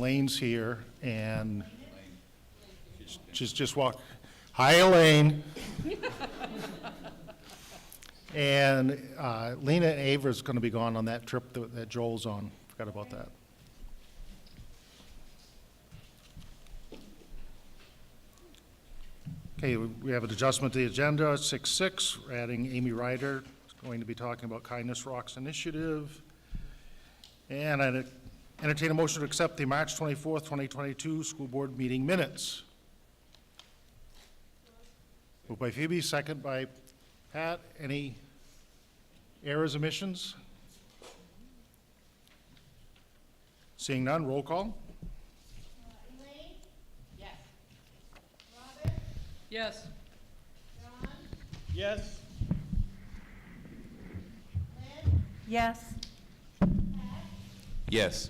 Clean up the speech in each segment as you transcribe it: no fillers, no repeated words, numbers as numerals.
Elaine's here, and she's just walked. Hi, Elaine. And Lena and Ava's going to be gone on that trip that Joel's on. Forgot about that. Okay, we have an adjustment to the agenda, 6.6. We're adding Amy Ryder, who's going to be talking about Kindness Rocks Initiative. And I entertain a motion to accept the March 24th, 2022 school board meeting minutes. Moved by Phoebe, second by Pat. Any errors, omissions? Seeing none, roll call. Elaine? Yes. Robert? Yes. John? Yes. Lynn? Yes. Pat? Yes.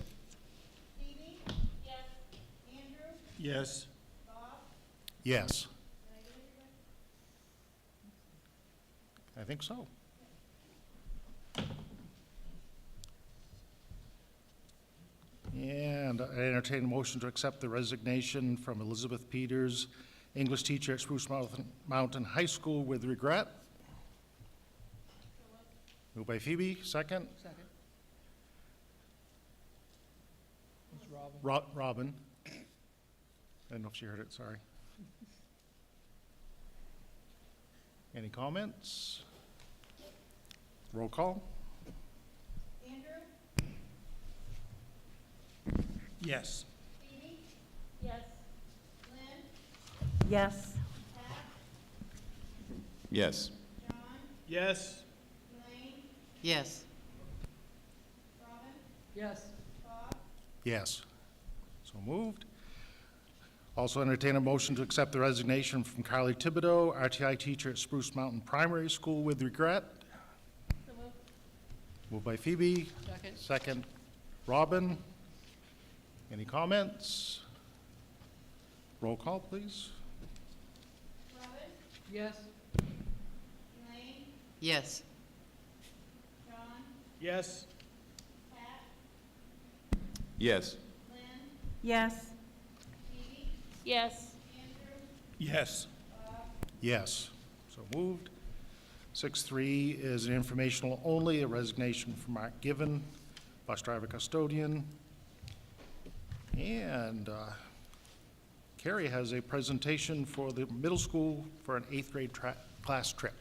Phoebe? Yes. Andrew? Yes. Bob? Yes, Did I get everybody? I think so. And I entertain a motion to accept the resignation from Elizabeth Peters, English teacher at Spruce Mountain High School, with regret. Moved by Phoebe, second. Second. It's Robin. Robin. I don't know if she heard it, sorry. Any comments? Roll call. Andrew? Yes. Phoebe? Yes. Lynn? Yes. Pat? Yes. John? Yes. Elaine? Yes. Robin? Yes. Bob? Yes. So moved. Also entertain a motion to accept the resignation from Carly Thibodeau, RTI teacher at Spruce Mountain Primary School, with regret. So moved. Moved by Phoebe. Second. Second, Robin. Any comments? Roll call, please. Robin? Yes. Elaine? Yes. John? Yes. Pat? Yes. Lynn? Yes. Phoebe? Yes. Andrew? Yes. Bob? Yes. So moved. 6.3 is an informational only, a resignation from Mark Given, bus driver custodian. And Carrie has a presentation for the middle school for an 8th grade class trip.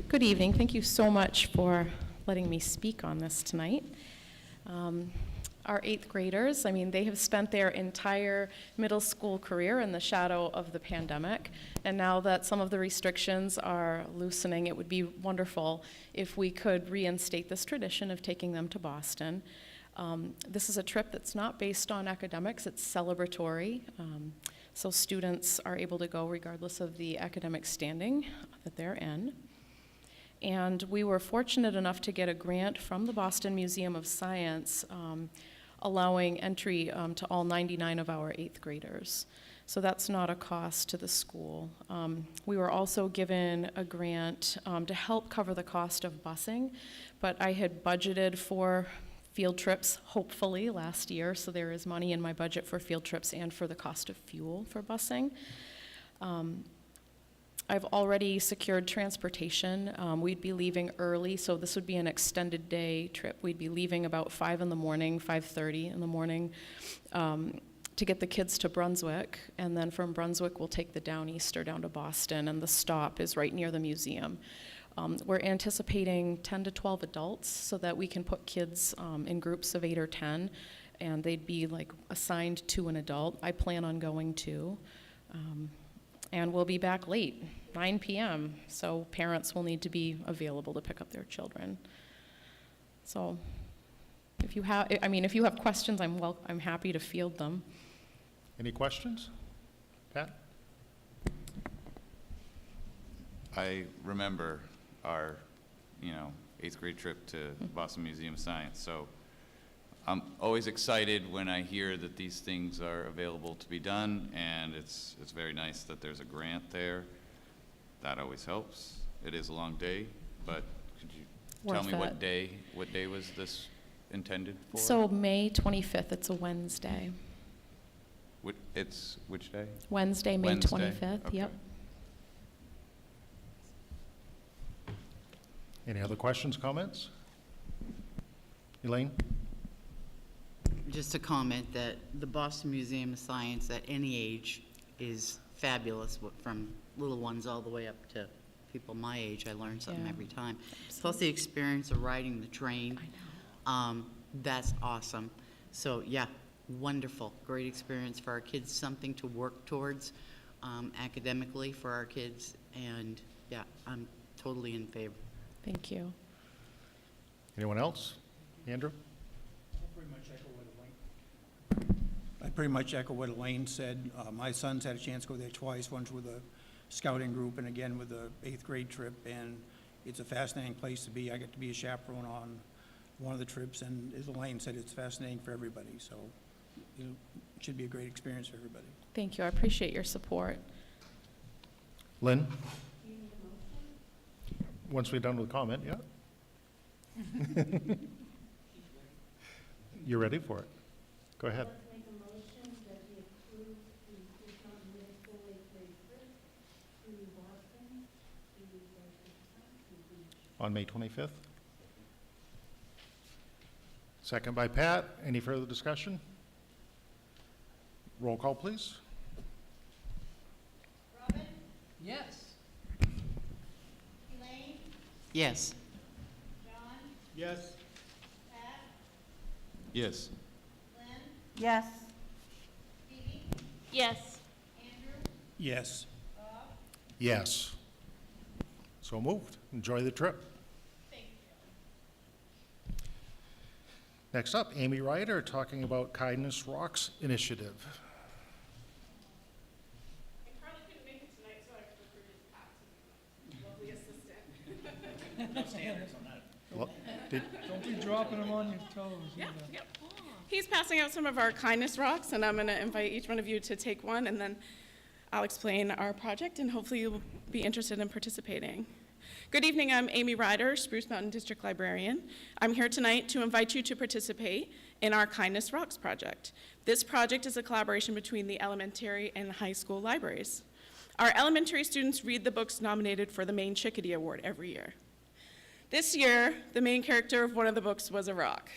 Good evening. Thank you so much for letting me speak on this tonight. Our 8th graders, they have spent their entire middle school career in the shadow of the pandemic. And now that some of the restrictions are loosening, it would be wonderful if we could reinstate this tradition of taking them to Boston. This is a trip that's not based on academics, it's celebratory. So students are able to go regardless of the academic standing that they're in. And we were fortunate enough to get a grant from the Boston Museum of Science allowing entry to all 99 of our 8th graders. So that's not a cost to the school. We were also given a grant to help cover the cost of busing, but I had budgeted for field trips, hopefully, last year, so there is money in my budget for field trips and for the cost of fuel for busing. I've already secured transportation. We'd be leaving early, so this would be an extended day trip. We'd be leaving about 5 in the morning, 5:30 in the morning, to get the kids to Brunswick, and then from Brunswick we'll take the Downeaster down to Boston, and the stop is right near the museum. We're anticipating 10 to 12 adults so that we can put kids in groups of 8 or 10, and they'd be like assigned to an adult. I plan on going too. And we'll be back late, 9 p.m., so parents will need to be available to pick up their children. So if you have questions, I'm happy to field them. Any questions? Pat? I remember our, 8th grade trip to Boston Museum of Science. So I'm always excited when I hear that these things are available to be done, and it's very nice that there's a grant there. That always helps. It is a long day, but could you tell me what day was this intended for? So May 25th, it's a Wednesday. It's which day? Wednesday, May Wednesday? 25th, Okay. yep. Any other questions, comments? Elaine? Just a comment that the Boston Museum of Science at any age is fabulous, from little ones all the way up to people my age. I learn something Yeah. every time. Plus the experience of riding the train. I know. That's awesome. So, yeah, wonderful. Great experience for our kids, something to work towards academically for our kids. And, yeah, I'm totally in favor. Thank you. Anyone else? Andrew? I pretty much echo what Elaine said. My son's had a chance to go there twice, once with a scouting group and again with the 8th grade trip, and it's a fascinating place to be. I get to be a chaperone on one of the trips, and as Elaine said, it's fascinating for everybody, so it should be a great experience for everybody. Thank you. I appreciate your support. Lynn? Once we're done with comment, yeah? You're ready for it. Go ahead. Make a motion that we approve the Tucson Middle School 8th grade trip to Boston to the beach. On May 25th. Second by Pat. Any further discussion? Roll call, please. Robin? Yes. Elaine? Yes. John? Yes. Pat? Yes. Lynn? Yes. Phoebe? Yes. Andrew? Yes. Bob? Yes. So moved. Enjoy the trip. Thank you. Next up, Amy Ryder talking about Kindness Rocks Initiative. I probably couldn't make it tonight, so I've recruited Pat to be my lovely assistant. No standards on that. Well, did- Don't be dropping them on your toes. Yeah. He's passing out some of our kindness rocks, and I'm going to invite each one of you to take one, and then I'll explain our project, and hopefully you'll be interested in participating. Good evening, I'm Amy Ryder, Spruce Mountain District Librarian. I'm here tonight to invite you to participate in our Kindness Rocks project. This project is a collaboration between the elementary and high school libraries. Our elementary students read the books nominated for the Maine Chickadee Award every year. This year, the main character of one of the books was a rock.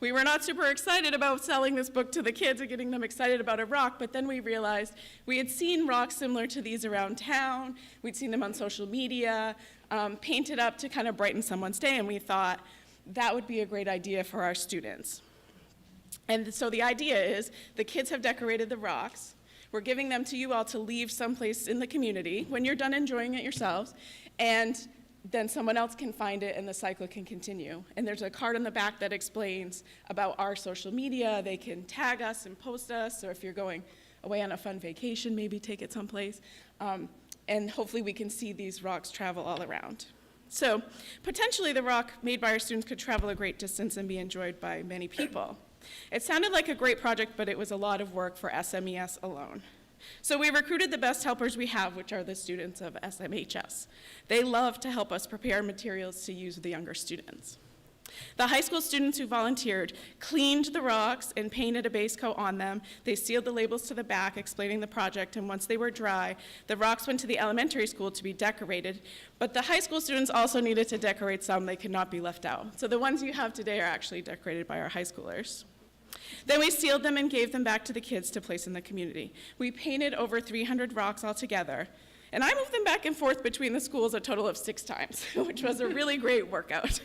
We were not super excited about selling this book to the kids and getting them excited about a rock, but then we realized we had seen rocks similar to these around town. We'd seen them on social media, painted up to kind of brighten someone's day, and we thought that would be a great idea for our students. And so the idea is the kids have decorated the rocks. We're giving them to you all to leave someplace in the community when you're done enjoying it yourselves, and then someone else can find it and the cycle can continue. And there's a card in the back that explains about our social media. They can tag us and post us, or if you're going away on a fun vacation, maybe take it someplace. And hopefully we can see these rocks travel all around. So potentially the rock made by our students could travel a great distance and be enjoyed by many people. It sounded like a great project, but it was a lot of work for SMES alone. So we recruited the best helpers we have, which are the students of SMHS. They love to help us prepare materials to use with the younger students. The high school students who volunteered cleaned the rocks and painted a base coat on them. They sealed the labels to the back explaining the project, and once they were dry, the rocks went to the elementary school to be decorated. But the high school students also needed to decorate some. They could not be left out. So the ones you have today are actually decorated by our high schoolers. Then we sealed them and gave them back to the kids to place in the community. We painted over 300 rocks altogether, and I moved them back and forth between the schools a total of 6 times, which was a really great workout.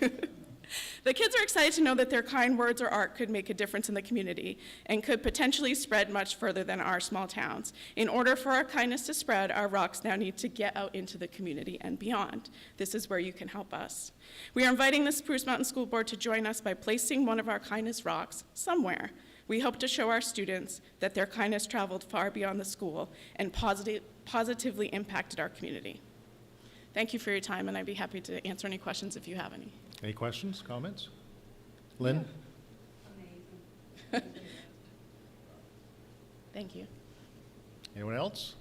The kids are excited to know that their kind words or art could make a difference in the community and could potentially spread much further than our small towns. In order for our kindness to spread, our rocks now need to get out into the community and beyond. This is where you can help us. We are inviting the Spruce Mountain School Board to join us by placing one of our kindness rocks somewhere. We hope to show our students that their kindness traveled far beyond the school and positively impacted our community. Thank you for your time, and I'd be happy to answer any questions if you have any. Any questions, comments? Lynn? Thank you. Anyone else?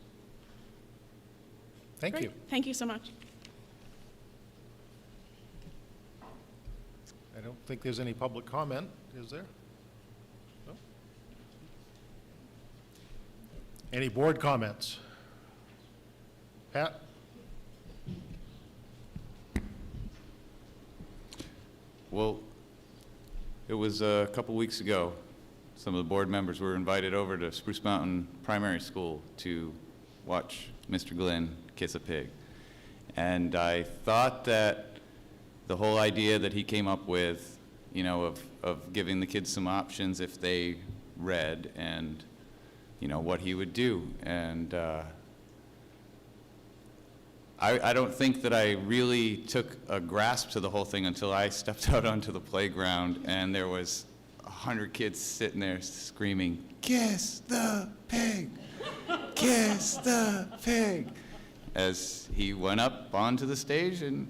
Thank Great. you. Thank you so much. I'd don't think there's any public comment, is there? No? Any board comments? Pat? Well, it was a couple weeks ago. Some of the board members were invited over to Spruce Mountain Primary School to watch Mr. Glenn kiss a pig. And I thought that the whole idea that he came up with, you know, of giving the kids some options if they read, and, you know, what he would do. And I don't think that I really took a grasp to the whole thing until I stepped out onto the playground and there was 100 kids sitting there screaming, "Kiss the pig! Kiss the pig!" as he went up onto the stage and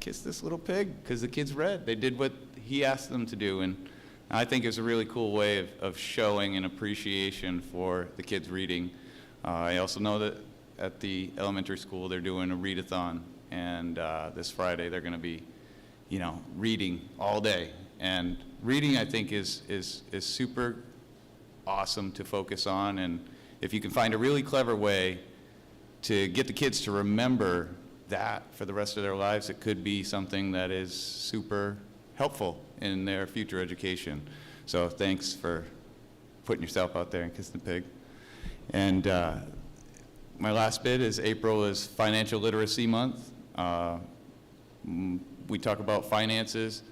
kissed this little pig, because the kids read. They did what he asked them to do, and I think it's a really cool way of showing an appreciation for the kids reading. I also know that at the elementary school they're doing a Read-A-Thon, and this Friday they're going to be, you know, reading all day. And reading, I think, is super awesome to focus on, and if you can find a really clever way to get the kids to remember that for the rest of their lives, it could be something that is super helpful in their future education. So thanks for putting yourself out there and kissing the pig. And my last bit is April is Financial Literacy Month. We talk about finances.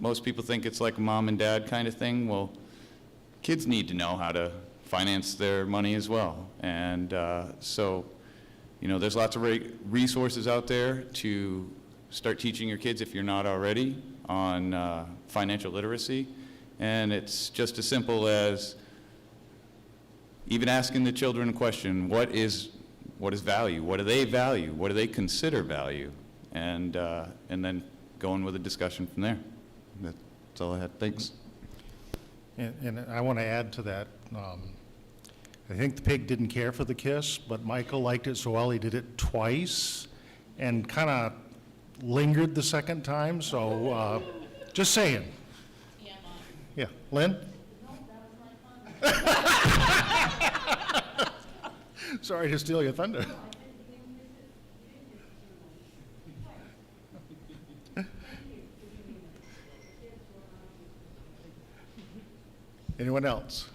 Most people think it's like a mom and dad kind of thing. Well, kids need to know how to finance their money as well. And so, you know, there's lots of resources out there to start teaching your kids, if you're not already, on financial literacy. And it's just as simple as even asking the children a question: what is value? What do they value? What do they consider value? And then going with a discussion from there. That's all I had. Thanks. And I want to add to that. I think the pig didn't care for the kiss, but Michael liked it so well he did it twice and kind of lingered the second time. So just saying. Yeah, Lynn? Sorry to steal your thunder. Anyone else?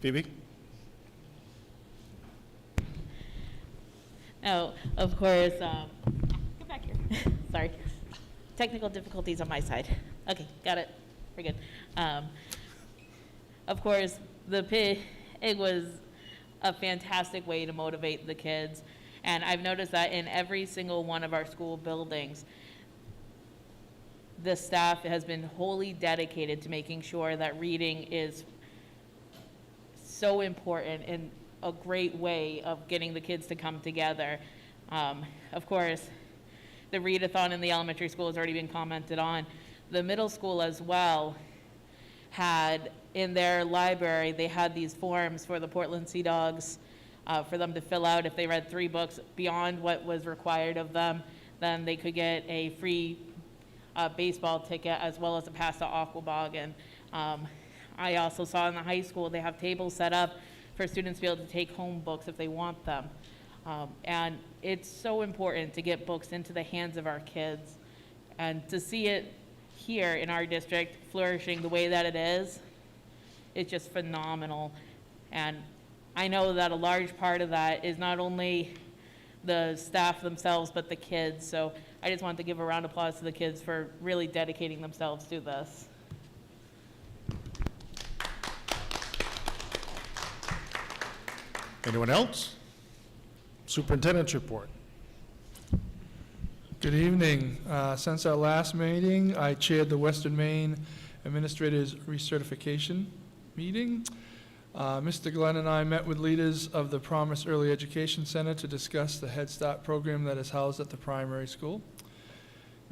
Phoebe? Oh, of course, get back here. Sorry. Technical difficulties on my side. Okay, got it. We're good. Of course, the pig was a fantastic way to motivate the kids. And I've noticed that in every single one of our school buildings, the staff has been wholly dedicated to making sure that reading is so important and a great way of getting the kids to come together. Of course, the Read-A-Thon in the elementary school has already been commented on. The middle school as well had, in their library, they had these forms for the Portland Sea Dogs for them to fill out. If they read 3 books beyond what was required of them, then they could get a free baseball ticket as well as a pass to Aquabog. And I also saw in the high school they have tables set up for students to be able to take home books if they want them. And it's so important to get books into the hands of our kids, and to see it here in our district flourishing the way that it is, it's just phenomenal. And I know that a large part of that is not only the staff themselves, but the kids. So I just wanted to give a round of applause to the kids for really dedicating themselves to this. Anyone else? Superintendent's report. Good evening. Since our last meeting, I chaired the Western Maine Administrators Recertification meeting. Mr. Glenn and I met with leaders of the Promise Early Education Center to discuss the Head Start program that is housed at the primary school.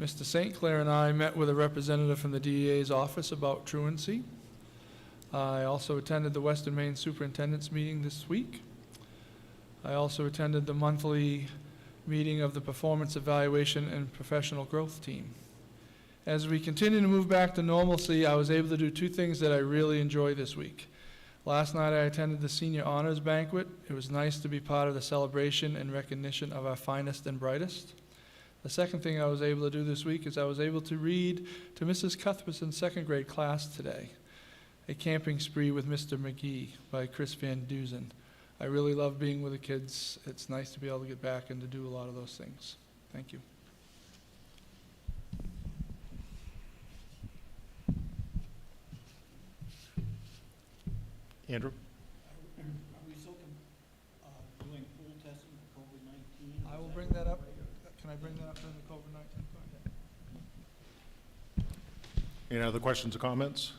Mr. St. Clair and I met with a representative from the DEA's office about truancy. I also attended the Western Maine Superintendent's meeting this week. I also attended the monthly meeting of the Performance Evaluation and Professional Growth Team. As we continue to move back to normalcy, I was able to do two things that I really enjoy this week. Last night, I attended the Senior Honors Banquet. It was nice to be part of the celebration and recognition of our finest and brightest. The second thing I was able to do this week is I was able to read to Mrs. Cuthbertson's second grade class today, A Camping Spree with Mr. McGee by Chris Van Dusen. I really love being with the kids. It's nice to be able to get back and to do a lot of those things. Thank you. Andrew? Are we still doing pool testing for COVID-19? I will bring that up. Can I bring that up during the COVID-19 part? Any other questions or comments?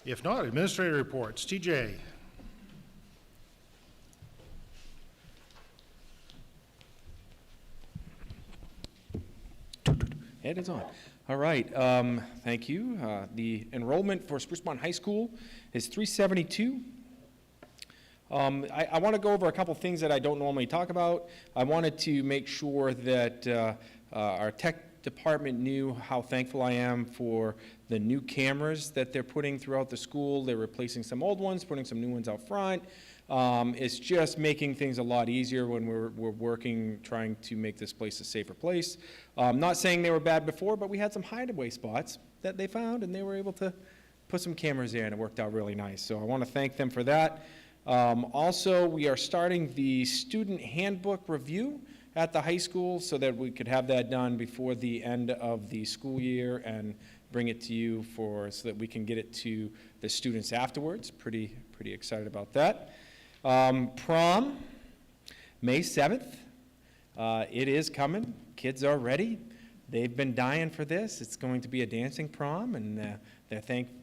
If not, administrator reports. TJ? It is on. All right, thank you. The enrollment for Spruce Mountain High School is 372. I want to go over a couple things that I don't normally talk about. I wanted to make sure that our tech department knew how thankful I am for the new cameras that they're putting throughout the school. They're replacing some old ones, putting some new ones out front. It's just making things a lot easier when we're working, trying to make this place a safer place. Not saying they were bad before, but we had some hideaway spots that they found, and they were able to put some cameras there, and it worked out really nice. So I want to thank them for that. Also, we are starting the student handbook review at the high school so that we could have that done before the end of the school year and bring it to you so that we can get it to the students afterwards. Pretty excited about that. Prom, May 7th. It is coming. Kids are ready. They've been dying for this. It's going to be a dancing prom, and they're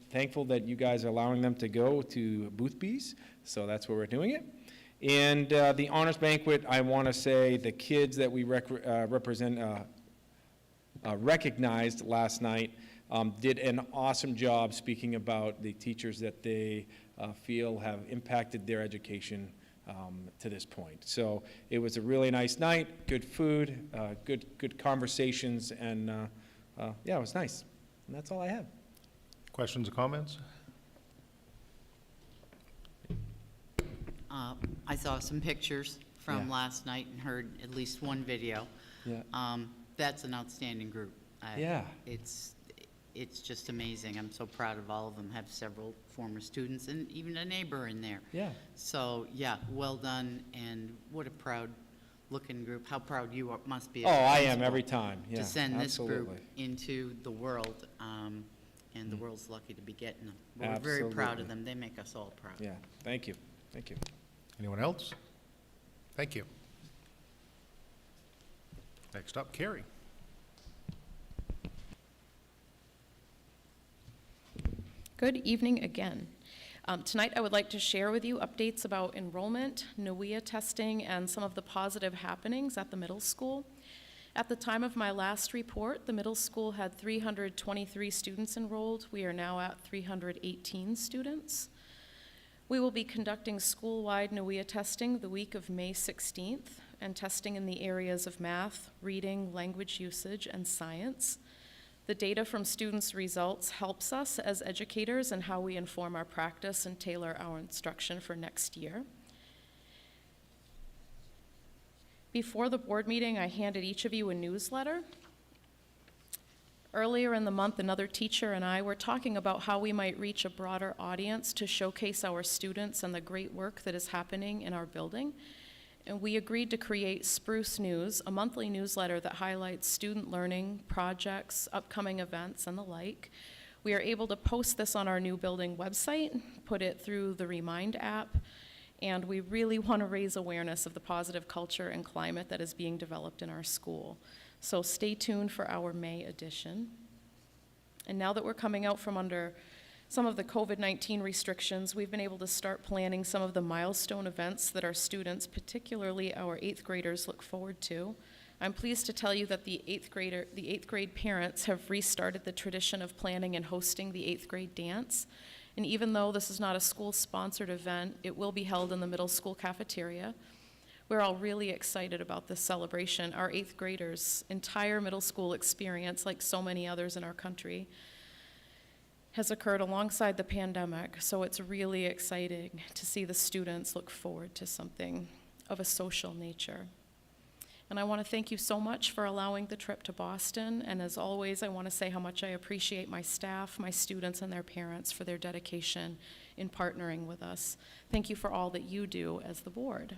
thankful that you guys are allowing them to go to Boothby's, so that's where we're doing it. And the honors banquet, I want to say the kids that we recognized last night did an awesome job speaking about the teachers that they feel have impacted their education to this point. So it was a really nice night, good food, good conversations, and yeah, it was nice. And that's all I have. Questions or comments? I saw some pictures from Yeah. last night and heard at least one video. Yeah. That's an outstanding group. Yeah. It's just amazing. I'm so proud of all of them. Have several former students and even a neighbor in there. Yeah. So, yeah, well done, and what a proud-looking group. How proud you must be. Oh, as a I am principal every time. Yeah, to send this group absolutely. into the world, and the world's lucky to be getting them. We're very proud of Absolutely. them. They make us all proud. Yeah, thank you. Thank you. Anyone else? Thank you. Next up, Carrie. Good evening again. Tonight, I would like to share with you updates about enrollment, NWEA testing, and some of the positive happenings at the middle school. At the time of my last report, the middle school had 323 students enrolled. We are now at 318 students. We will be conducting school-wide NWEA testing the week of May 16th, and testing in the areas of math, reading, language usage, and science. The data from students' results helps us as educators in how we inform our practice and tailor our instruction for next year. Before the board meeting, I handed each of you a newsletter. Earlier in the month, another teacher and I were talking about how we might reach a broader audience to showcase our students and the great work that is happening in our building. And we agreed to create Spruce News, a monthly newsletter that highlights student learning, projects, upcoming events, and the like. We are able to post this on our new building website, put it through the Remind app, and we really want to raise awareness of the positive culture and climate that is being developed in our school. So stay tuned for our May edition. And now that we're coming out from under some of the COVID-19 restrictions, we've been able to start planning some of the milestone events that our students, particularly our 8th graders, look forward to. I'm pleased to tell you that the 8th grade parents have restarted the tradition of planning and hosting the 8th grade dance. And even though this is not a school-sponsored event, it will be held in the middle school cafeteria. We're all really excited about this celebration. Our 8th graders' entire middle school experience, like so many others in our country, has occurred alongside the pandemic, so it's really exciting to see the students look forward to something of a social nature. And I want to thank you so much for allowing the trip to Boston, and as always, I want to say how much I appreciate my staff, my students, and their parents for their dedication in partnering with us. Thank you for all that you do as the board.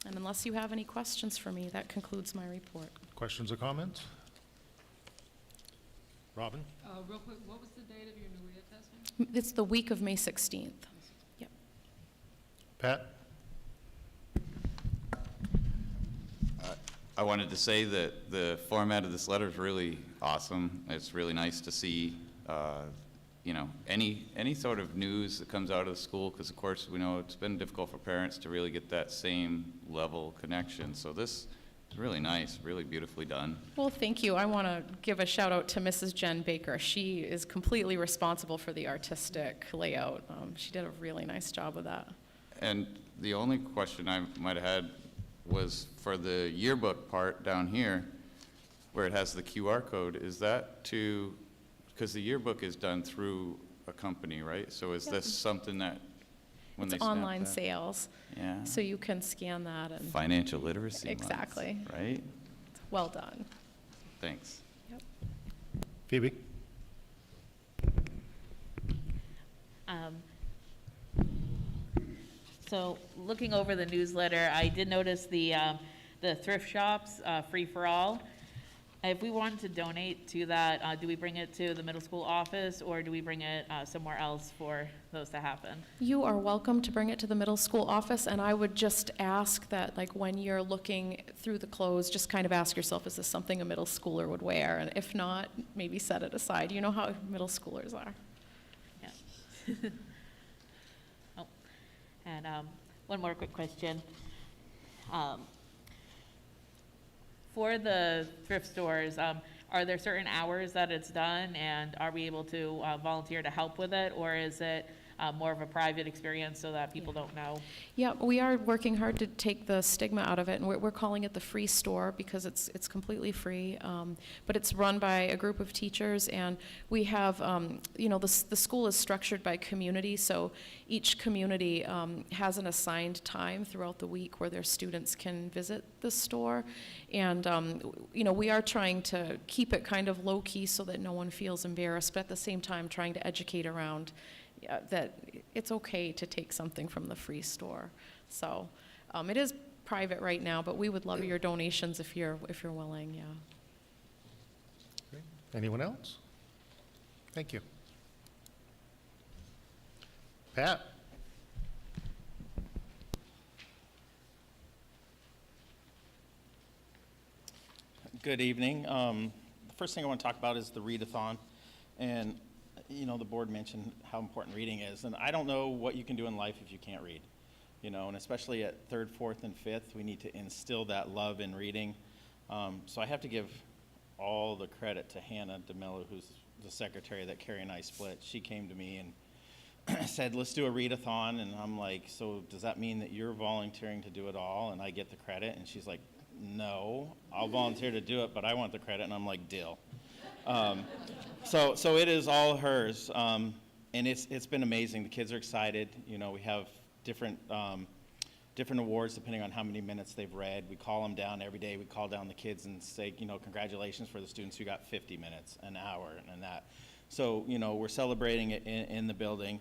And unless you have any questions for me, that concludes my report. Questions or comments? Robin? Real quick, what was the date of your new testing? It's the week of May 16th. Yep. Pat? I wanted to say that the format of this letter is really awesome. It's really nice to see, any sort of news that comes out of the school, because of course we know it's been difficult for parents to really get that same level connection. So this is really nice, really beautifully done. Well, thank you. I want to give a shout out to Mrs. Jen Baker. She is completely responsible for the artistic layout. She did a really nice job with that. And the only question I might have had was for the yearbook part down here, where it has the QR code. Is that because the yearbook is done through a company, right? So is this something that when It's they snap online that? sales, Yeah. so you can scan that and Financial literacy month, Exactly. right? well done. Thanks. Phoebe? So looking over the newsletter, I did notice the thrift shops, free for all. If we wanted to donate to that, do we bring it to the middle school office, or do we bring it somewhere else for those to happen? You are welcome to bring it to the middle school office, and I would just ask that, like, when you're looking through the clothes, just kind of ask yourself, is this something a middle schooler would wear? And if not, maybe set it aside. You know how middle schoolers are. Yeah. Oh, and one more quick question. For the thrift stores, are there certain hours that it's done, and are we able to volunteer to help with it, or is it more of a private experience so that people don't know? Yeah, we are working hard to take the stigma out of it, and we're calling it the free store because it's completely free, but it's run by a group of teachers, and we have, the school is structured by community, so each community has an assigned time throughout the week where their students can visit the store, and, we are trying to keep it kind of low-key so that no one feels embarrassed, but at the same time trying to educate around that it's okay to take something from the free store. So it is private right now, but we would love your donations if you're willing, yeah. Great. Anyone else? Thank you. Pat? Good evening. The first thing I want to talk about is the Read-A-Thon. And the board mentioned how important reading is, and I don't know what you can do in life if you can't read, and especially at 3rd, 4th, and 5th, we need to instill that love in reading. So I have to give all the credit to Hannah DeMello, who's the secretary that Carrie and I split. She came to me and said, let's do a Read-A-Thon, and I'm like, so does that mean that you're volunteering to do it all and I get the credit? And she's like, no, I'll volunteer to do it, but I want the credit, and I'm like, deal. So it is all hers, and it's been amazing. The kids are excited. We have different awards depending on how many minutes they've read. We call them down every day. We call down the kids and say, congratulations for the students who got 50 minutes, an hour, and that. So, we're celebrating it in the building.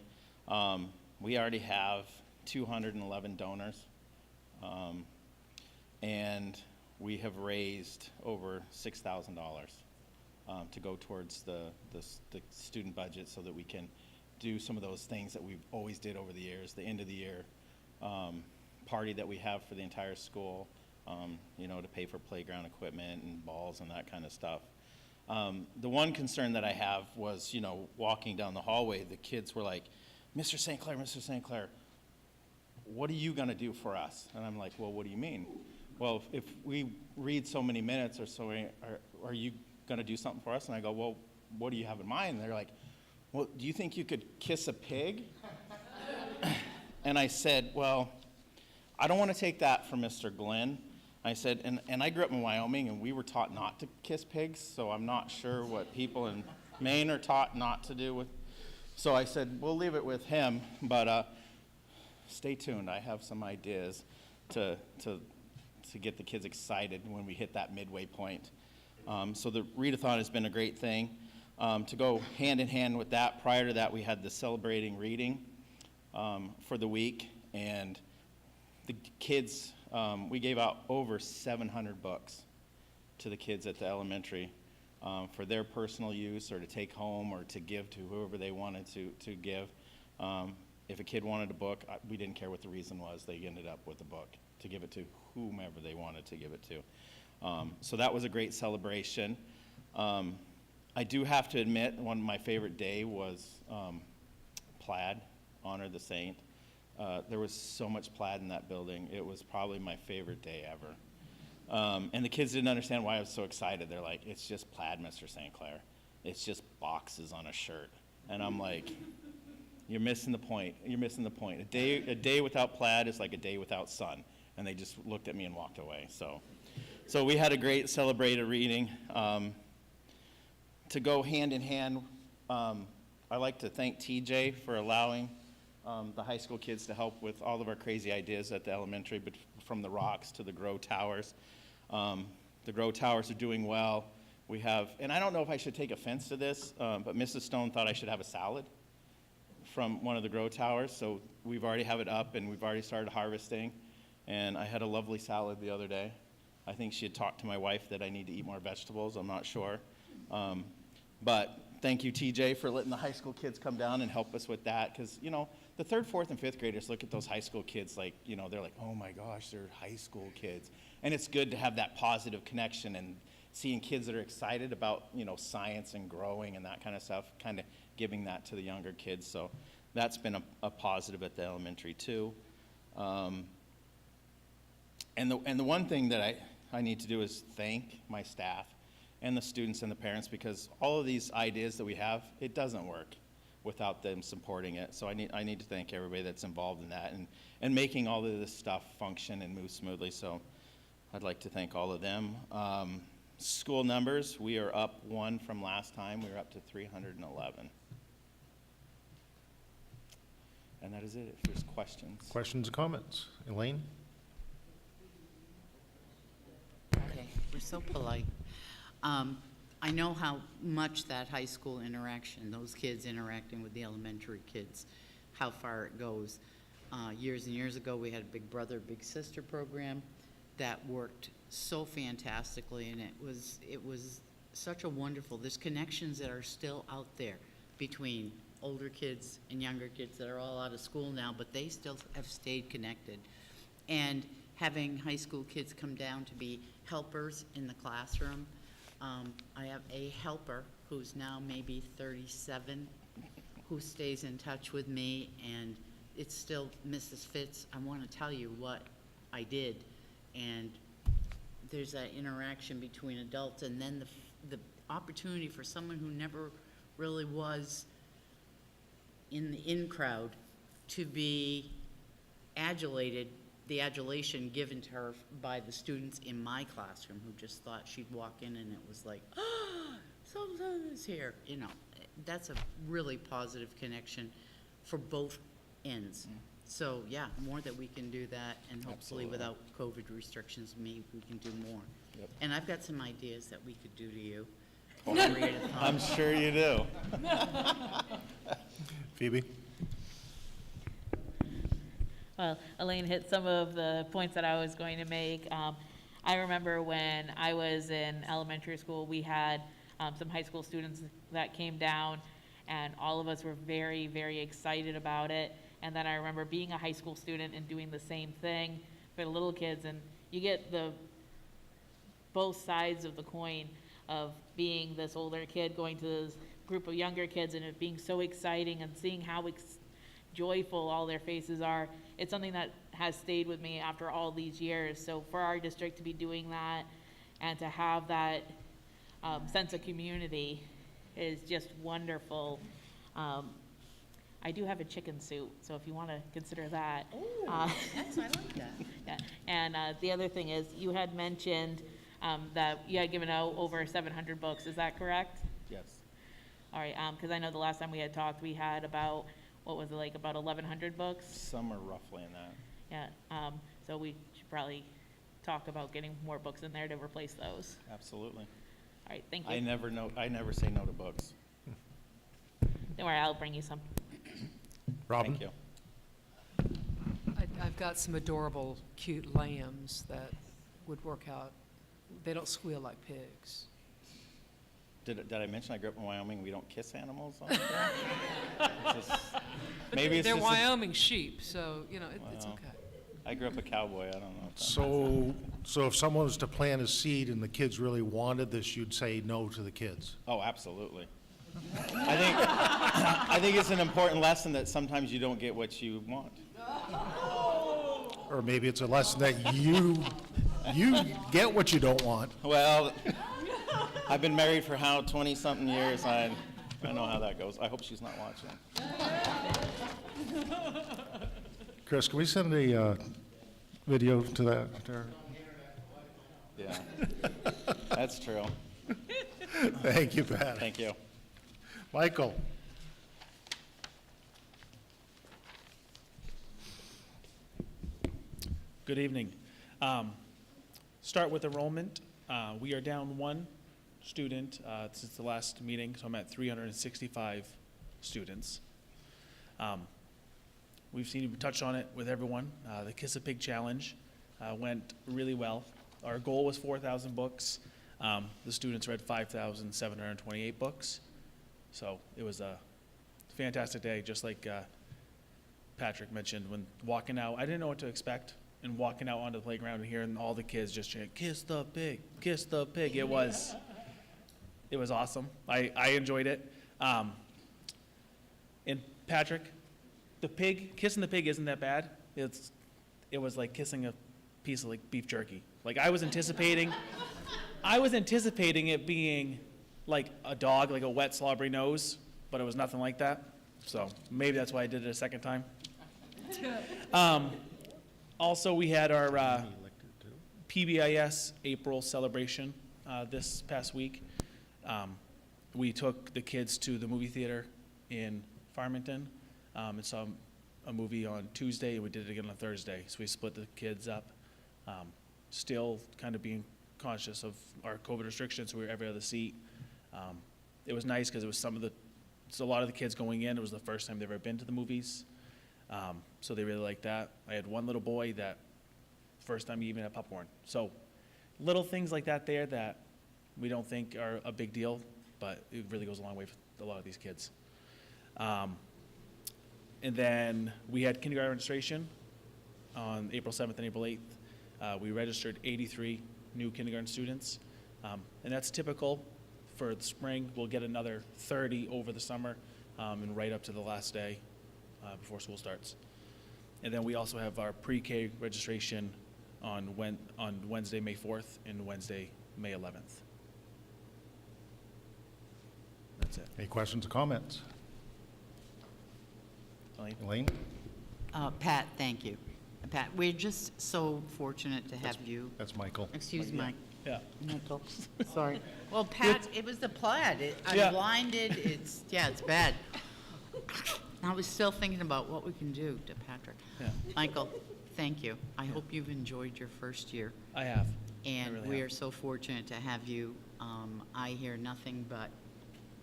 We already have 211 donors, and we have raised over $6,000. To go towards the student budget so that we can do some of those things that we've always did over the years, the end of the year party that we have for the entire school, to pay for playground equipment and balls and that kind of stuff. The one concern that I have was, walking down the hallway, the kids were like, Mr. St. Clair, what are you going to do for us? And I'm like, well, what do you mean? Well, if we read so many minutes or so, are you going to do something for us? And I go, well, what do you have in mind? And they're like, well, do you think you could kiss a pig? And I said, well, I don't want to take that from Mr. Glenn. I said, and I grew up in Wyoming, and we were taught not to kiss pigs, so I'm not sure what people in Maine are taught not to do with. So I said, we'll leave it with him, but stay tuned. I have some ideas to get the kids excited when we hit that midway point. So the Read-A-Thon has been a great thing. To go hand in hand with that, prior to that, we had the celebrating reading for the week, and the kids, we gave out over 700 books to the kids at the elementary for their personal use or to take home or to give to whoever they wanted to give. If a kid wanted a book, we didn't care what the reason was. They ended up with a book to give it to whomever they wanted to give it to. So that was a great celebration. I do have to admit, one of my favorite day was Plaid, Honor the Saint. There was so much plaid in that building. It was probably my favorite day ever. And the kids didn't understand why I was so excited. They're like, it's just plaid, Mr. St. Clair. It's just boxes on a shirt. And I'm like, you're missing the point. You're missing the point. A day without plaid is like a day without sun. And they just looked at me and walked away. So we had a great celebrated reading. To go hand in hand, I'd like to thank TJ for allowing the high school kids to help with all of our crazy ideas at the elementary, but from the rocks to the grow towers. The grow towers are doing well. We have, and I don't know if I should take offense to this, but Mrs. Stone thought I should have a salad from one of the grow towers, so we've already have it up and we've already started harvesting. And I had a lovely salad the other day. I think she had talked to my wife that I need to eat more vegetables, I'm not sure. But thank you, TJ, for letting the high school kids come down and help us with that. Because, you know, the 3rd, 4th, and 5th graders look at those high school kids like, you know, they're like, oh my gosh, they're high school kids. And it's good to have that positive connection and seeing kids that are excited about, you know, science and growing and that kind of stuff, kind of giving that to the younger kids. So that's been a positive at the elementary, too. And the one thing that I need to do is thank my staff and the students and the parents, because all of these ideas that we have, it doesn't work without them supporting it. So I need to thank everybody that's involved in that and making all of this stuff function and move smoothly. So I'd like to thank all of them. School numbers, we are up 1 from last time. We were up to 311. And that is it, if there's questions. Questions or comments? Elaine? Okay, we're so polite. I know how much that high school interaction, those kids interacting with the elementary kids, how far it goes. Years and years ago, we had a Big Brother, Big Sister program that worked so fantastically, and it was such a wonderful, there's connections that are still out there between older kids and younger kids that are all out of school now, but they still have stayed connected. And having high school kids come down to be helpers in the classroom. I have a helper who's now maybe 37 who stays in touch with me, and it's still, Mrs. Fitz, I want to tell you what I did. And there's that interaction between adults, and then the opportunity for someone who never really was in the in crowd to be adulated, the adulation given to her by the students in my classroom who just thought she'd walk in and it was like, oh, so-and-so is here. You know, that's a really positive connection for both ends. So, yeah, more that we can do that, and hopefully without COVID restrictions, maybe we can do more. Yep. And I've got some ideas that we could do to you. I'm sure you do. Phoebe? Well, Elaine hit some of the points that I was going to make. I remember when I was in elementary school, we had some high school students that came down, and all of us were very, very excited about it. And then I remember being a high school student and doing the same thing for the little kids, and you get both sides of the coin of being this older kid going to this group of younger kids and it being so exciting and seeing how joyful all their faces are. It's something that has stayed with me after all these years. So for our district to be doing that and to have that sense of community is just wonderful. I do have a chicken suit, so if you want to consider that. Yes, I like that. Yeah. And the other thing is, you had mentioned that you had given out over 700 books, is that correct? Yes. All right, because I know the last time we had talked, we had about, what was it, like about 1,100 books? Some are roughly in that. Yeah, so we should probably talk about getting more books in there to replace those. Absolutely. All right, thank I you. never say no to books. Don't worry, I'll bring you some. Robin? Thank you. I've got some adorable, cute lambs that would work out. They don't squeal like pigs. Did I mention I grew up in Wyoming? We don't kiss animals on there? Maybe it's They're just Wyoming sheep, so, it's Well, okay. I grew up a cowboy. I don't know. If that So if someone was to plant a seed and the kids really wanted this, you'd say no to the kids? Oh, absolutely. I think it's an important lesson that sometimes you don't get what you want. Or maybe it's a lesson that you get what you don't want. Well, I've been married for 20-something years. I know how that goes. I hope she's not watching. Chris, can we send a video to that? to her? Yeah, that's true. Thank you, Pat. Thank you. Michael? Good evening. Start with enrollment. We are down one student since the last meeting, so I'm at 365 students. We've seen you touch on it with everyone. The Kiss a Pig Challenge went really well. Our goal was 4,000 books. The students read 5,728 books. So it was a fantastic day, just like Patrick mentioned, when walking out, I didn't know what to expect, and walking out onto the playground and hearing all the kids just chant, "Kiss the pig, kiss the pig." It was awesome. I enjoyed it. And Patrick, kissing the pig isn't that bad. It was like kissing a piece of like beef jerky. Like I was anticipating it being like a dog, like a wet, slobbery nose, but it was nothing like that. So maybe that's why I did it a second time. Also, we had our PBIS April celebration this past week. We took the kids to the movie theater in Farmington and saw a movie on Tuesday, and we did it again on Thursday. So we split the kids up, still kind of being conscious of our COVID restrictions, so we were every other seat. It was nice because it was a lot of the kids going in, it was the first time they've ever been to the movies. So they really liked that. I had one little boy that first time he even had popcorn. So little things like that there that we don't think are a big deal, but it really goes a long way for a lot of these kids. And then we had kindergarten registration on April 7th and April 8th. We registered 83 new kindergarten students, and that's typical for the spring. We'll get another 30 over the summer and right up to the last day before school starts. And then we also have our pre-K registration on Wednesday, May 4th and Wednesday, May 11th. That's it. Any questions or comments? Elaine? Pat, thank you. Pat, we're just so fortunate to have you. That's Michael. Excuse me. Yeah. Michael, sorry. Well, Pat, it was the plaid. I'm Yeah. blinded. It's bad. I was still thinking about what we can do to Patrick. Yeah. Michael, thank you. I hope you've enjoyed your first year. I have. And really we have. are so fortunate to have you. I hear nothing but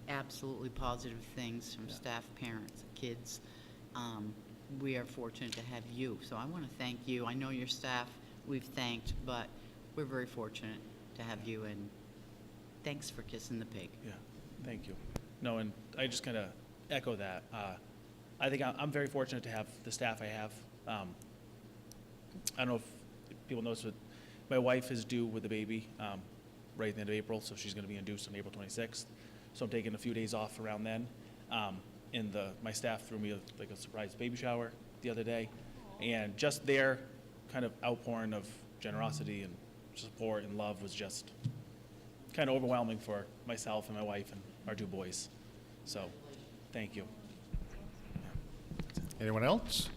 absolutely positive things from staff, parents, kids. We are fortunate to have you. So I want to thank you. I know your staff we've thanked, but we're very fortunate to have you, and thanks for kissing the pig. Yeah, thank you. No, and I just kind of echo that. I think I'm very fortunate to have the staff I have. I don't know if people notice, but my wife is due with the baby right at the end of April, so she's going to be induced on April 26th. So I'm taking a few days off around then. And my staff threw me like a surprise baby shower the other day, and just their kind of outpouring of generosity and support and love was just kind of overwhelming for myself and my wife and our two boys. So, thank you. Anyone else?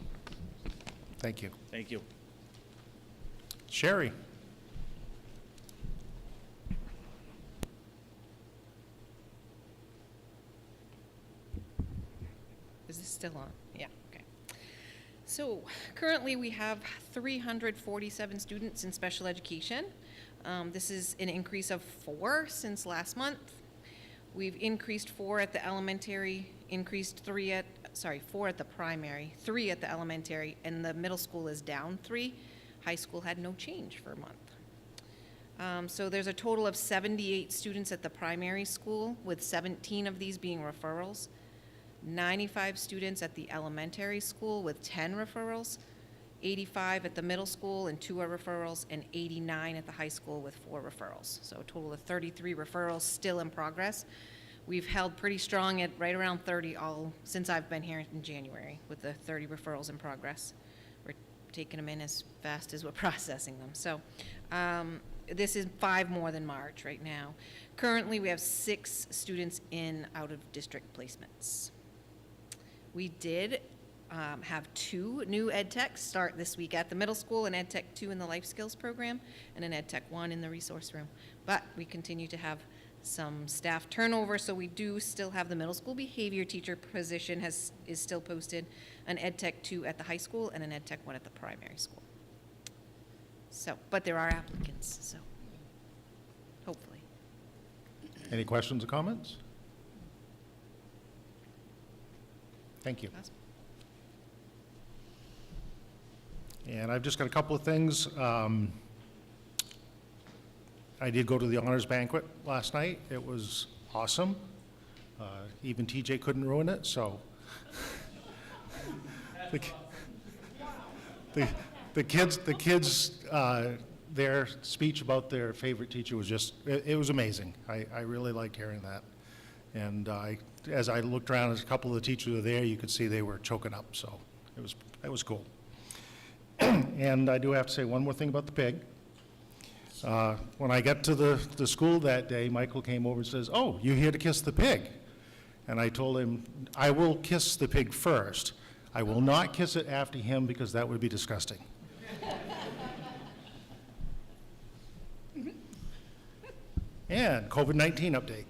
Thank you. Thank you. Sherry? Is this still on? Yeah, okay. So currently we have 347 students in special education. This is an increase of 4 since last month. We've increased 4 at the elementary, increased 4 at the primary, 3 at the elementary, and the middle school is down 3. High school had no change for a month. So there's a total of 78 students at the primary school, with 17 of these being referrals. 95 students at the elementary school with 10 referrals, 85 at the middle school and 2 are referrals, and 89 at the high school with 4 referrals. So a total of 33 referrals still in progress. We've held pretty strong at right around 30 all since I've been here in January with the 30 referrals in progress. We're taking them in as fast as we're processing them. So this is 5 more than March right now. Currently, we have 6 students in out-of-district placements. We did have 2 new ed techs start this week at the middle school, an ed tech 2 in the life skills program and an ed tech 1 in the resource room. But we continue to have some staff turnover, so we do still have the middle school behavior teacher position is still posted, an ed tech 2 at the high school and an ed tech 1 at the primary school. So, but there are applicants, so hopefully. Any questions or comments? Thank you. Awesome. And I've just got a couple of things. I did go to the honors banquet last night. It was awesome. Even TJ couldn't ruin it, so. The kids, their speech about their favorite teacher was just, it was amazing. I really liked hearing that. And as I looked around, as a couple of the teachers were there, you could see they were choking up, so it was cool. And I do have to say one more thing about the pig. When I got to the school that day, Michael came over and says, "Oh, you're here to kiss the pig." And I told him, I will kiss the pig first. I will not kiss it after him because that would be disgusting. And COVID-19 update.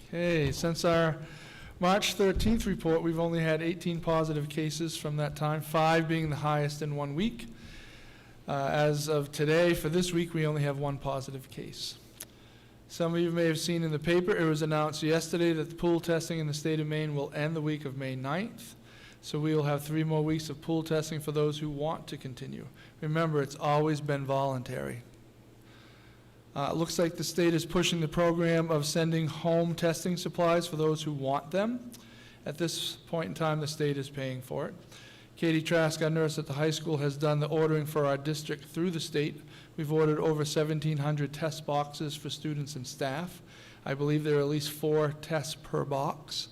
Okay, since our March 13th report, we've only had 18 positive cases from that time, 5 being the highest in 1 week. As of today, for this week, we only have 1 positive case. Some of you may have seen in the paper, it was announced yesterday that the pool testing in the state of Maine will end the week of May 9th. So we will have 3 more weeks of pool testing for those who want to continue. Remember, it's always been voluntary. It looks like the state is pushing the program of sending home testing supplies for those who want them. At this point in time, the state is paying for it. Katie Trask, our nurse at the high school, has done the ordering for our district through the state. We've ordered over 1,700 test boxes for students and staff. I believe there are at least 4 tests per box.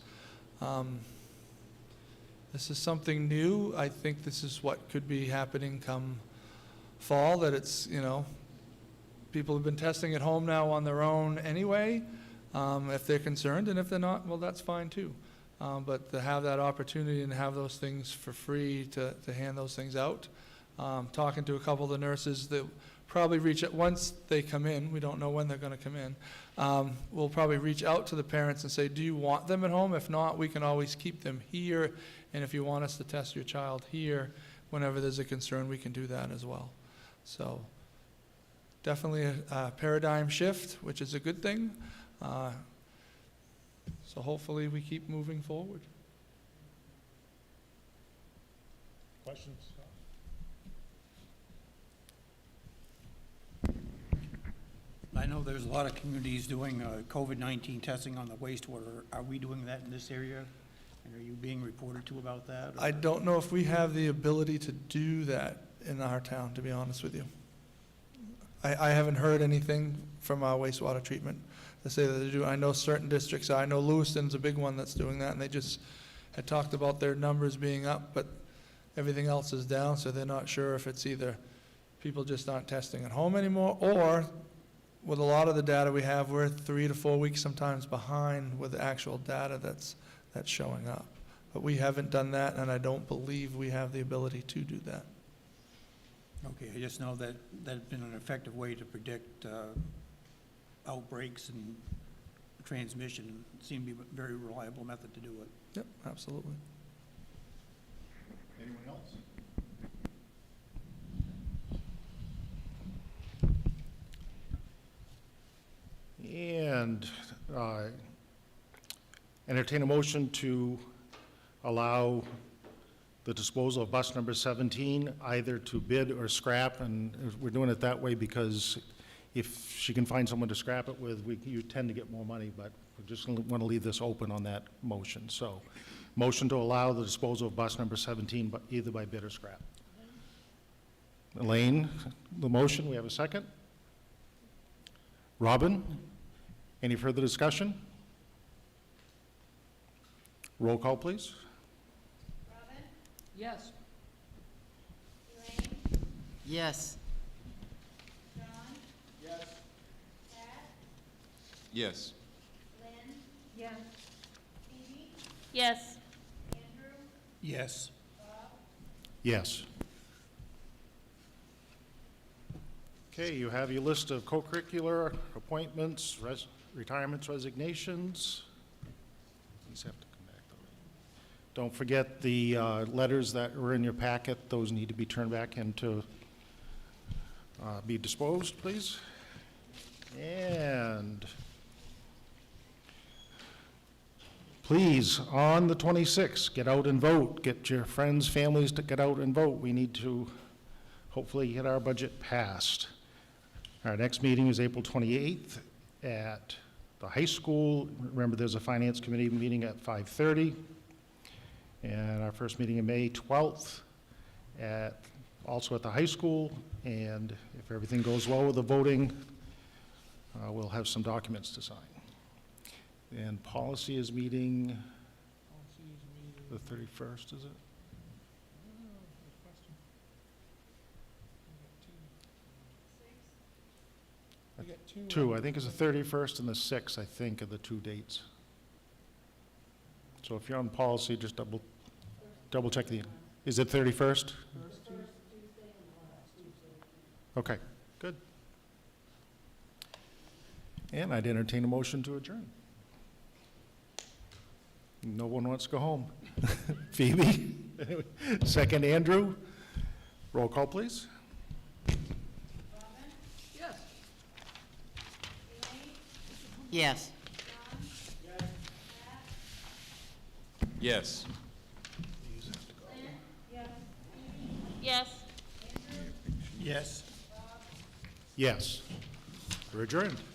This is something new. I think this is what could be happening come fall, that it's, people have been testing at home now on their own anyway, if they're concerned, and if they're not, well, that's fine too. But to have that opportunity and have those things for free to hand those things out. Talking to a couple of the nurses that probably reach out, once they come in, we don't know when they're going to come in, we'll probably reach out to the parents and say, do you want them at home? If not, we can always keep them here, and if you want us to test your child here, whenever there's a concern, we can do that as well. So definitely a paradigm shift, which is a good thing. So hopefully we keep moving forward. Questions? I know there's a lot of communities doing COVID-19 testing on the wastewater. Are we doing that in this area? And are you being reported to about that? I don't know if we have the ability to do that in our town, to be honest with you. I haven't heard anything from our wastewater treatment to say that they do. I know certain districts, I know Lewiston's a big one that's doing that, and they just had talked about their numbers being up, but everything else is down, so they're not sure if it's either people just aren't testing at home anymore, or with a lot of the data we have, we're 3 to 4 weeks sometimes behind with the actual data that's showing up. But we haven't done that, and I don't believe we have the ability to do that. Okay, I just know that that's been an effective way to predict outbreaks and transmission. It seemed to be a very reliable method to do it. Yep, absolutely. Anyone else? And entertain a motion to allow the disposal of bus number 17 either to bid or scrap, and we're doing it that way because if she can find someone to scrap it with, you tend to get more money, but we just want to leave this open on that motion. So, motion to allow the disposal of bus number 17, but either by bid or scrap. Elaine, the motion, we have a second? Robin, any further discussion? Roll call, please. Yes. Yes. Yes. Yes. Yes. Yes. Okay, you have your list of co-curricular appointments, retirements, resignations. These have to come back though. Don't forget the letters that were in your packet. Those need to be turned back into, be disposed, please. And please, on the 26th, get out and vote. Get your friends, families to get out and vote. We need to hopefully get our budget passed. Our next meeting is April 28th at the high school. Remember, there's a finance committee meeting at 5:30. And our first meeting in May 12th also at the high school. And if everything goes well with the voting, we'll have some documents to sign. And policy is meeting the 31st, is it? Two, I think it's the 31st and the 6th, I think, are the two dates. So if you're on policy, just double check is it 31st? Okay, good. And I'd entertain a motion to adjourn. No one wants to go home. Phoebe? Second, Andrew? Roll call, please. Yes. Yes. Yes. Yes. Yes. We're adjourned.